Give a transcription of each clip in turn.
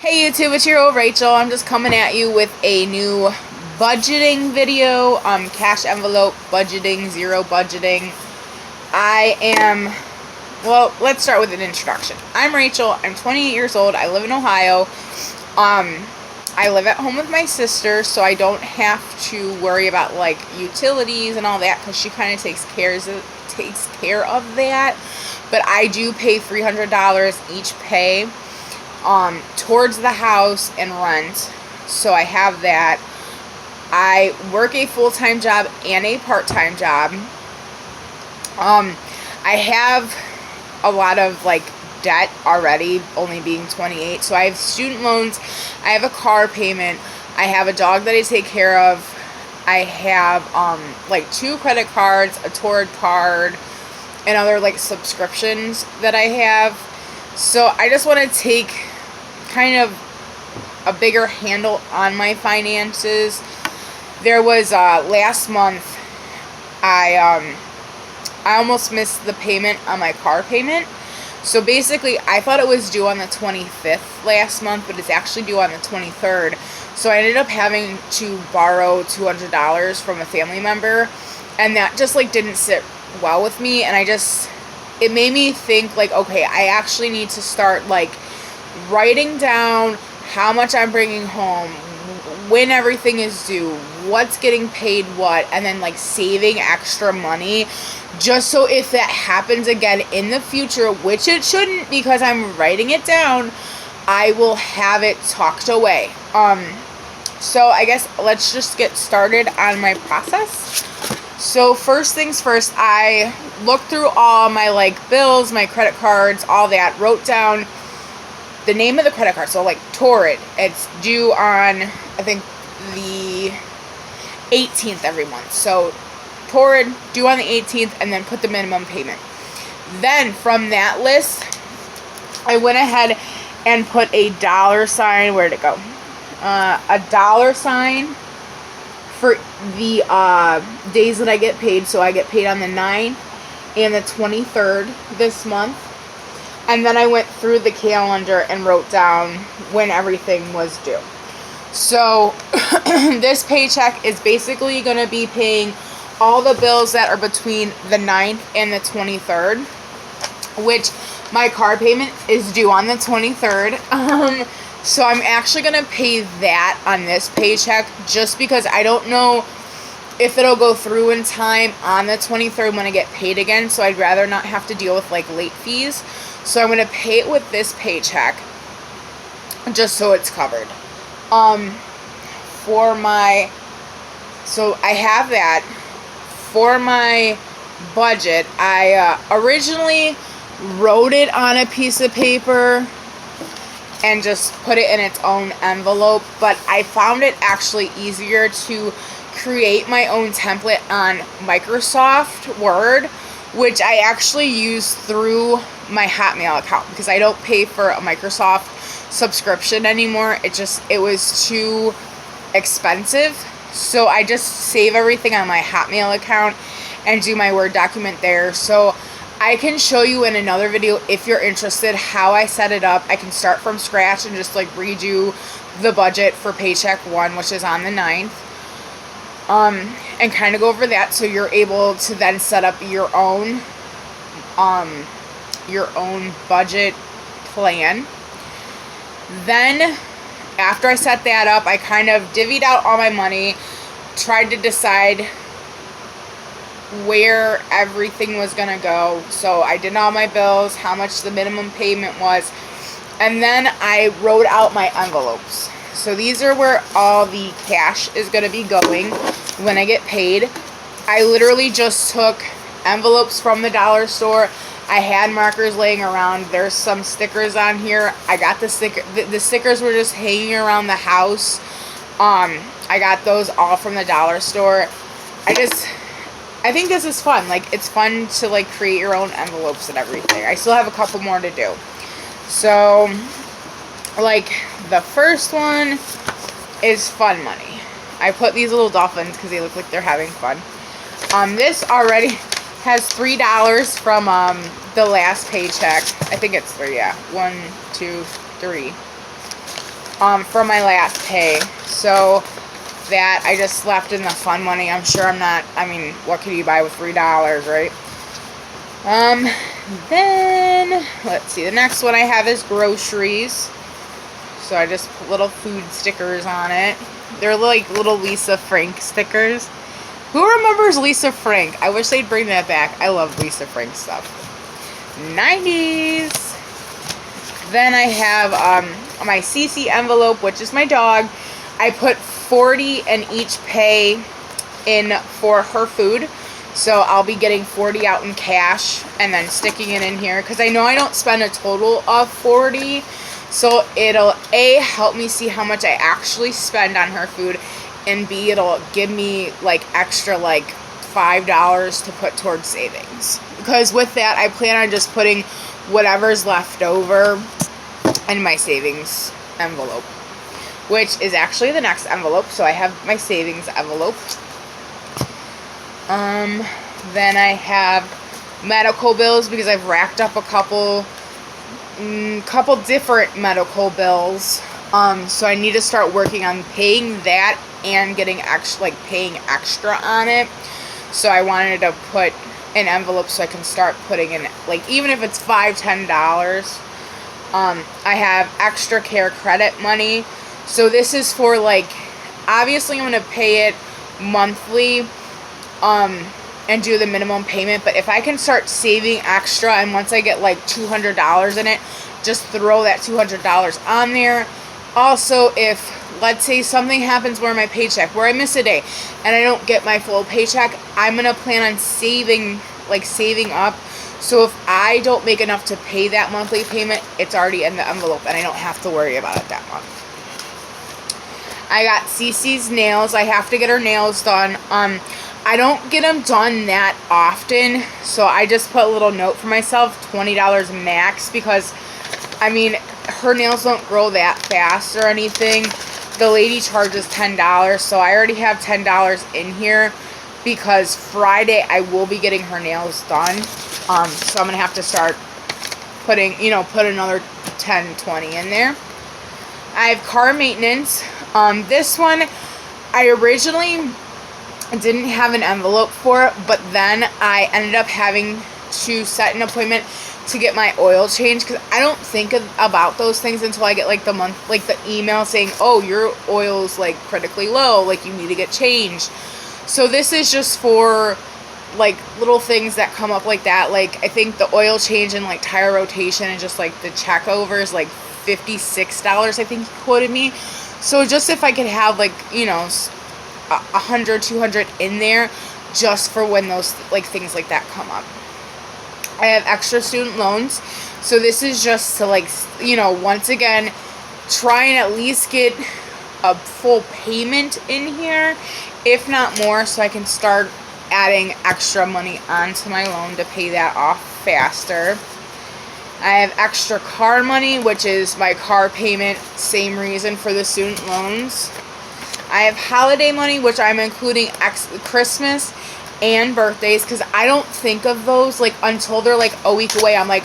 Hey YouTube, it's your old Rachel. I'm just coming at you with a new budgeting video. Cash envelope budgeting, zero budgeting. Let's start with an introduction. I'm Rachel. I'm 28 years old. I live in Ohio. I live at home with my sister, so I don't have to worry about like utilities and all that because she kind of takes care of that. But I do pay $300 each pay towards the house and rent, so I have that. I work a full-time job and a part-time job. I have a lot of like debt already, only being 28, so I have student loans, I have a car payment, I have a dog that I take care of, I have like 2 credit cards, a Torrid card, and other like subscriptions that I have. So I just want to take kind of a bigger handle on my finances. There was last month I almost missed the payment on my car payment. So basically I thought it was due on the 25th last month, but it's actually due on the 23rd. So I ended up having to borrow $200 from a family member, and that just like didn't sit well with me, and it made me think like, okay, I actually need to start like writing down how much I'm bringing home, when everything is due, what's getting paid what, and then like saving extra money just so if that happens again in the future, which it shouldn't because I'm writing it down, I will have it tucked away. So I guess let's just get started on my process. So first things first, I looked through all my like bills, my credit cards, all that, wrote down the name of the credit card. So like Torrid, it's due on I think the 18th every month. So Torrid due on the 18th, and then put the minimum payment. Then from that list, I went ahead and put a $sign. Where'd it go? A $sign for the days that I get paid. So I get paid on the 9th and the 23rd this month. And then I went through the calendar and wrote down when everything was due. So this paycheck is basically going to be paying all the bills that are between the 9th and the 23rd, which my car payment is due on the 23rd. So I'm actually going to pay that on this paycheck just because I don't know if it'll go through in time on the 23rd when I get paid again. So I'd rather not have to deal with like late fees. So I'm going to pay it with this paycheck just so it's covered. So I have that. For my budget, I originally wrote it on a piece of paper and just put it in its own envelope, but I found it actually easier to create my own template on Microsoft Word, which I actually use through my Hotmail account because I don't pay for a Microsoft subscription anymore. It was too expensive. So I just save everything on my Hotmail account and do my Word document there. So I can show you in another video, if you're interested, how I set it up. I can start from scratch and just like redo the budget for paycheck 1, which is on the 9th. And kind of go over that so you're able to then set up your own budget plan. Then after I set that up, I kind of divvied out all my money, tried to decide where everything was going to go. So I did all my bills, how much the minimum payment was, and then I wrote out my envelopes. So these are where all the cash is going to be going when I get paid. I literally just took envelopes from the dollar store. I had markers laying around. There's some stickers on here. I got the stickers were just hanging around the house. I got those all from the dollar store. I think this is fun. Like, it's fun to like create your own envelopes and everything. I still have a couple more to do. So, like, the first one is fun money. I put these little dolphins because they look like they're having fun. This already has $3 from the last paycheck. I think it's 3, yeah. 1, 2, 3. from my last pay. So that I just left in the fun money. I'm sure I'm not, I mean, what can you buy with $3, right? Then, let's see, the next one I have is groceries. So I just put little food stickers on it. They're like little Lisa Frank stickers. Who remembers Lisa Frank? I wish they'd bring that back. I love Lisa Frank stuff. 90s. Then I have my CC envelope, which is my dog. I put 40 in each pay in for her food. So I'll be getting 40 out in cash and then sticking it in here because I know I don't spend a total of 40. So it'll A, help me see how much I actually spend on her food, and B, it'll give me like extra like $5 to put towards savings. Because with that, I plan on just putting whatever's left over in my savings envelope, which is actually the next envelope. So I have my savings envelope. Then I have medical bills because I've racked up a couple different medical bills. So I need to start working on paying that and getting paying extra on it. So I wanted to put an envelope so I can start putting in, like, even if it's $5-10. I have extra care credit money. So this is for, like, obviously I'm going to pay it monthly, and do the minimum payment, but if I can start saving extra, and once I get like $200 in it, just throw that $200 on there. Also, if let's say something happens where my paycheck, where I miss a day and I don't get my full paycheck, I'm gonna plan on saving up, so if I don't make enough to pay that monthly payment, it's already in the envelope and I don't have to worry about it that month. I got Cece's nails. I have to get her nails done. I don't get them done that often, so I just put a little note for myself, $20 max, because, I mean, her nails don't grow that fast or anything. The lady charges $10, so I already have $10 in here, because Friday I will be getting her nails done, so I'm going to have to start putting, put another 10, 20 in there. I have car maintenance. This one, I originally didn't have an envelope for it, but then I ended up having to set an appointment to get my oil changed, because I don't think about those things until I get like the email saying, oh, your oil's like critically low, like you need to get changed. So this is just for like little things that come up like that. Like I think the oil change and like tire rotation and just like the check over is like $56, I think he quoted me. So just if I could have like, 100, 200 in there just for when those like things like that come up. I have extra student loans. So this is just to like, once again, try and at least get a full payment in here, if not more, so I can start adding extra money onto my loan to pay that off faster. I have extra car money, which is my car payment, same reason for the student loans. I have holiday money, which I'm including Christmas and birthdays, because I don't think of those like until they're like a week away. I'm like,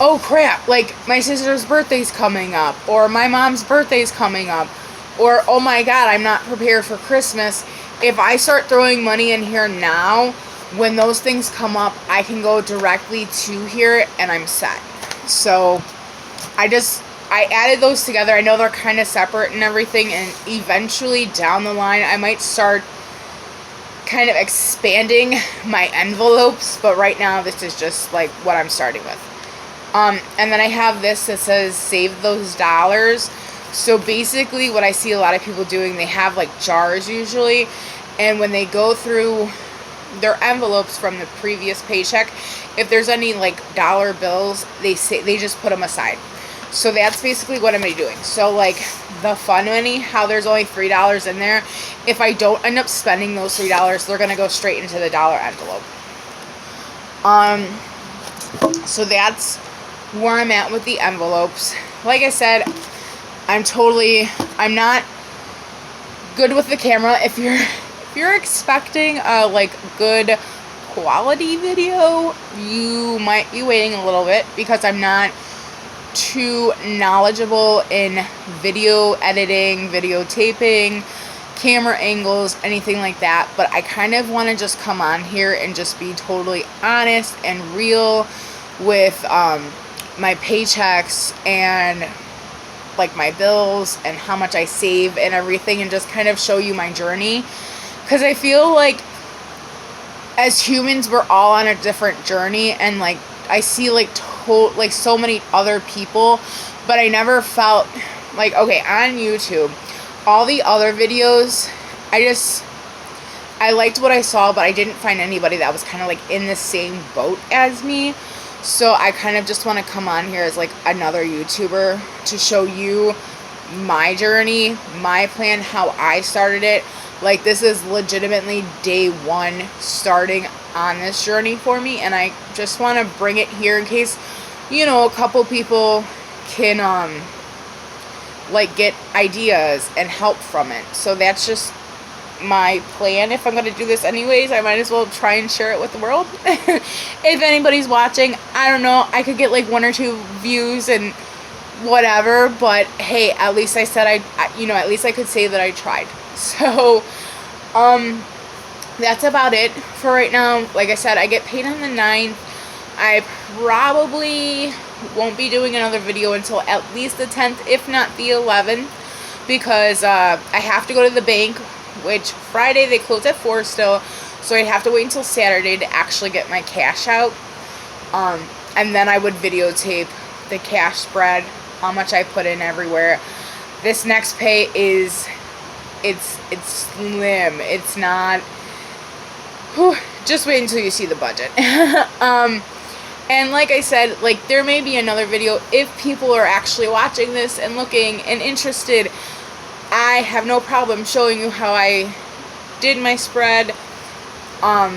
oh crap, like my sister's birthday's coming up, or my mom's birthday's coming up, or oh my god, I'm not prepared for Christmas. If I start throwing money in here now, when those things come up, I can go directly to here and I'm set. So I added those together. I know they're kind of separate and everything, and eventually down the line I might start kind of expanding my envelopes, but right now this is just like what I'm starting with. And then I have this that says save those dollars. So basically what I see a lot of people doing, they have like jars usually, and when they go through their envelopes from the previous paycheck, if there's any like dollar bills, they just put them aside. So that's basically what I'm going to be doing. So like the fun money, how there's only $3 in there, if I don't end up spending those $3, they're going to go straight into the dollar envelope. So that's where I'm at with the envelopes. Like I said, I'm not good with the camera. If you're expecting a like good quality video, you might be waiting a little bit, because I'm not too knowledgeable in video editing, videotaping, camera angles, anything like that, but I kind of want to just come on here and just be totally honest and real with my paychecks and like my bills and how much I save and everything, and just kind of show you my journey, because I feel like as humans we're all on a different journey, and like I see like so many other people, but I never felt like, okay, on YouTube, all the other videos, I liked what I saw, but I didn't find anybody that was kind of like in the same boat as me. So I kind of just want to come on here as like another YouTuber to show you my journey, my plan, how I started it. Like, this is legitimately day one starting on this journey for me, and I just want to bring it here in case, you know, a couple people can like get ideas and help from it. So that's just my plan. If I'm going to do this anyways, I might as well try and share it with the world. If anybody's watching, I don't know, I could get like 1 or 2 views and whatever, but hey, at least I said at least I could say that I tried. So that's about it for right now. Like I said, I get paid on the 9th. I probably won't be doing another video until at least the 10th, if not the 11th, because I have to go to the bank, which Friday they close at 4 still, so I'd have to wait until Saturday to actually get my cash out, and then I would videotape the cash spread, how much I put in everywhere. This next pay is, it's slim. It's not, whew, just wait until you see the budget. And like I said, like, there may be another video if people are actually watching this and looking and interested. I have no problem showing you how I did my spread, how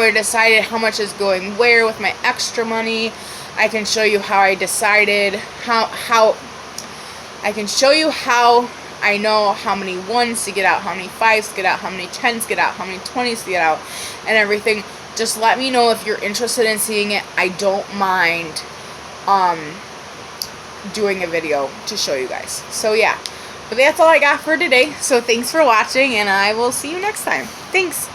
I decided how much is going where with my extra money. I can show you how I decided, how I can show you how I know how many 1s to get out, how many 5s to get out, how many 10s to get out, how many 20s to get out, and everything. Just let me know if you're interested in seeing it. I don't mind doing a video to show you guys. So yeah, but that's all I got for today. So thanks for watching, and I will see you next time. Thanks.